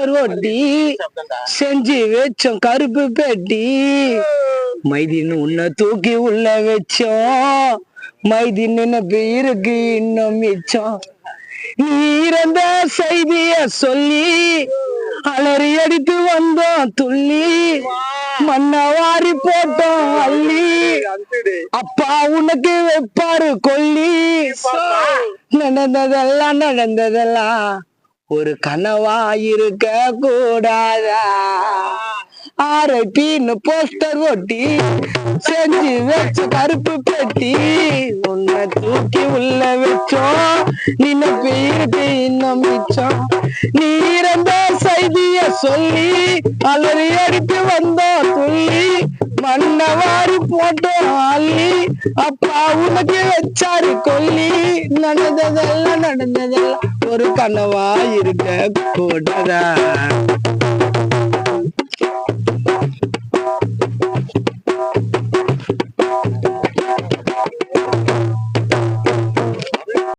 ரொட்டி செஞ்சு வச்சோம் கருப்பு பெட்டி மைதின்னு உன்னை தூக்கி உள்ள வச்சோம் மைதி நினைப்பு இருக்கு இன்னும் மிச்சம் நீ இறந்த செய்திய சொல்லி அலறி அடித்து வந்தோம் துள்ளி மண்ணை வாரி போட்டோம் அள்ளி அப்பா உனக்கு வைப்பாரு கொல்லி நடந்ததெல்லாம் ஒரு கனவா இருக்க கூடாதா ஆர்ஐபின்னு போஸ்டர் ஒட்டி செஞ்சு வச்ச கருப்பு பெட்டி உன்னை தூக்கி உள்ள வச்சோம் நினைப்பு இருக்கு இன்னும் மிச்சம் நீ இறந்த செய்திய சொல்லி அலறி அடித்து வந்தோம் துள்ளி மண்ணை வாரி போட்டோம் அள்ளி அப்பா உனக்கு வச்சாரு கொல்லி நடந்ததெல்லாம் ஒரு கனவா இருக்க கூடாதா